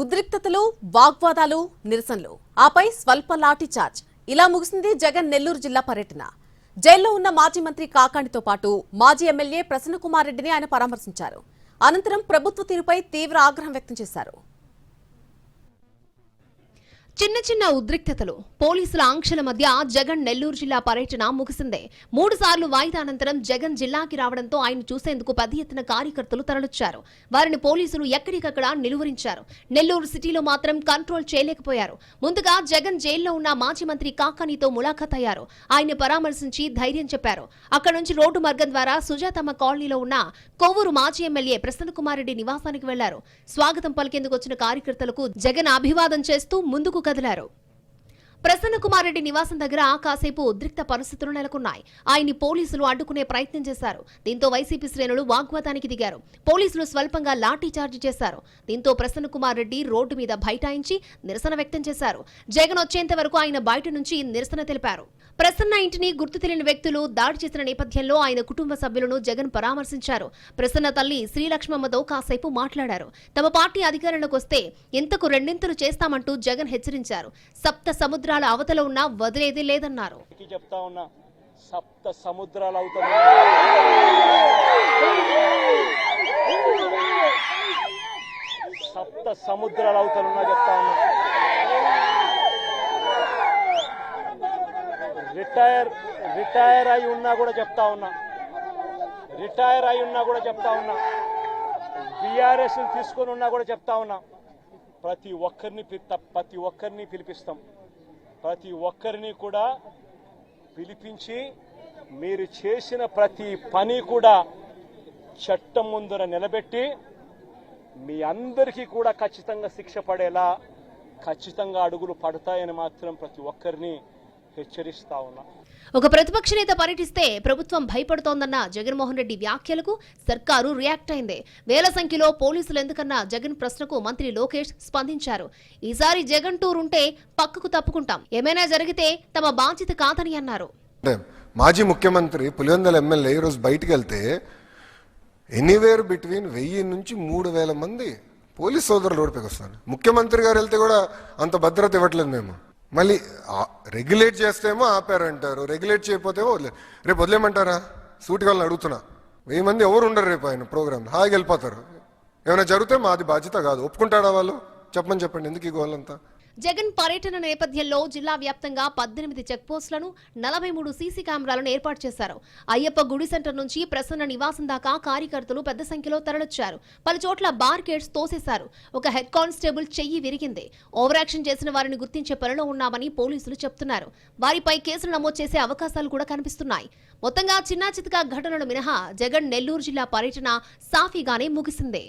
ఉద్రిక్తతలు, వాగ్వాదాలు, నిరసనలు, ఆపై స్వల్ప లాఠీ చార్జ్. ఇలా ముగిసింది జగన్ నెల్లూరు జిల్లా పర్యటన. జైల్లో ఉన్న మాజీ మంత్రి కాకాణితో పాటు మాజీ ఎమ్మెల్యే ప్రసన్నకుమార్ రెడ్డిని ఆయన పరామర్శించారు. అనంతరం ప్రభుత్వ తీరుపై తీవ్ర ఆగ్రహం వ్యక్తం చేశారు. చిన్న చిన్న ఉద్రిక్తతలు, పోలీసుల ఆంక్షల మధ్య జగన్ నెల్లూరు జిల్లా పర్యటన ముగిసిందే. 3 సార్లు వాయిదా అనంతరం జగన్ జిల్లాకి రావడంతో ఆయన చూసేందుకు పెద్ద ఎత్తున కార్యకర్తలు తరలిచ్చారు. వారిని పోలీసులు ఎక్కడికక్కడ నిలువరించారు. నెల్లూరు సిటీలో మాత్రం కంట్రోల్ చేయలేకపోయారు. ముందుగా జగన్ జైల్లో ఉన్న మాజీ మంత్రి కాకాణితో ములాఖాత్ అయ్యారు. ఆయన పరామర్శించి ధైర్యం చెప్పారు. అక్కడి నుంచి రోడ్డు మార్గం ద్వారా సుజాతమ్మ కాలనీలో ఉన్న కొవ్వూరు మాజీ ఎమ్మెల్యే ప్రసన్నకుమార్ రెడ్డి నివాసానికి వెళ్లారు. స్వాగతం పలికేందుకు వచ్చిన కార్యకర్తలకు జగన్ అభివాదం చేస్తూ ముందుకు కదిలారు. ప్రసన్నకుమార్ రెడ్డి నివాసం దగ్గర కాసేపు ఉద్రిక్త పరిస్థితులు నెలకొన్నాయి. ఆయన్ని పోలీసులు అడ్డుకునే ప్రయత్నం చేశారు. దీంతో వైసీపీ శ్రేణులు వాగ్వాదానికి దిగారు. పోలీసులు స్వల్పంగా లాఠీ చార్జ్ చేశారు. దీంతో ప్రసన్నకుమార్ రెడ్డి రోడ్డు మీద బైఠాయించి నిరసన వ్యక్తం చేశారు. జగన్ వచ్చేంత వరకు ఆయన బయట నుంచి నిరసన తెలిపారు. ప్రసన్న ఇంటిని గుర్తు తెలియని వ్యక్తులు దాడి చేసిన నేపథ్యంలో ఆయన కుటుంబ సభ్యులను జగన్ పరామర్శించారు. ప్రసన్న తల్లి శ్రీలక్ష్మమ్మతో కాసేపు మాట్లాడారు. తమ పార్టీ అధికారంలోకి వస్తే ఇంతకు రెండింతలు చేస్తామంటూ జగన్ హెచ్చరించారు. సప్త సముద్రాల అవతల ఉన్నా వదిలేది లేదన్నారు. సప్త సముద్రాల అవతల ఉన్నా చెప్తా ఉన్నా. రిటైర్ అయి ఉన్నా కూడా చెప్తా ఉన్నా. బీఆర్ఎస్ తీసుకొని ఉన్నా కూడా చెప్తా ఉన్నా. ప్రతి ఒక్కరిని పిలిపిస్తాం. ప్రతి ఒక్కరిని కూడా పిలిపించి మీరు చేసిన ప్రతి పని కూడా చట్టం ముందర నిలబెట్టి మీ అందరికీ కూడా ఖచ్చితంగా శిక్ష పడేలా ఖచ్చితంగా అడుగులు పడతాయని మాత్రం ప్రతి ఒక్కరిని హెచ్చరిస్తా ఉన్నా. ఒక ప్రతిపక్ష నేత పర్యటిస్తే ప్రభుత్వం భయపడుతోందన్న జగన్మోహన్ రెడ్డి వ్యాఖ్యలకు సర్కారు రియాక్ట్ అయింది. వేల సంఖ్యలో పోలీసులు ఎందుకన్న జగన్ ప్రశ్నకు మంత్రి లోకేష్ స్పందించారు. ఈసారి జగన్ టూర్ ఉంటే పక్కకు తప్పుకుంటాం, ఏమైనా జరిగితే తమ బాధ్యత కాదని అన్నారు. మాజీ ముఖ్యమంత్రి పులివెందుల ఎమ్మెల్యే ఈరోజు బయటికి వెళ్తే ఎనీవేర్ బిట్వీన్ 1000 నుంచి 3000 మంది పోలీస్ సోదరులు రోడ్డుపైకి వస్తారు. ముఖ్యమంత్రి గారు వెళ్తే కూడా అంత భద్రత ఇవ్వట్లేదు. మేము మళ్ళీ రెగ్యులేట్ చేస్తేమో ఆపారంటారు, రెగ్యులేట్ చేయకపోతేమో రేపు వదిలేమంటారా? సూటి వాళ్ళని అడుగుతున్నా. 1000 మంది ఎవరు ఉండరు రేపు ఆయన ప్రోగ్రామ్, హాయిగా వెళ్ళిపోతారు. ఏమైనా జరిగితే మాది బాధ్యత కాదు. ఒప్పుకుంటాడా వాళ్ళు? చెప్పండి ఎందుకు ఈ గోలంతా? జగన్ పర్యటన నేపథ్యంలో జిల్లా వ్యాప్తంగా 18 చెక్పోస్టులను, 43 సీసీ కెమెరాలను ఏర్పాటు చేశారు. అయ్యప్ప గుడి సెంటర్ నుంచి ప్రసన్న నివాసం దాకా కార్యకర్తలు పెద్ద సంఖ్యలో తరలిచ్చారు. పలు చోట్ల బార్కేడ్స్ తోసేశారు. ఒక హెడ్ కానిస్టేబుల్ చెయ్యి విరిగింది. ఓవర్ యాక్షన్ చేసిన వారిని గుర్తించే పనిలో ఉన్నామని పోలీసులు చెప్తున్నారు. వారిపై కేసులు నమోదు చేసే అవకాశాలు కూడా కనిపిస్తున్నాయి. మొత్తంగా చిన్నా చితకా ఘటనలు మినహా జగన్ నెల్లూరు జిల్లా పర్యటన సాఫీగానే ముగిసింది.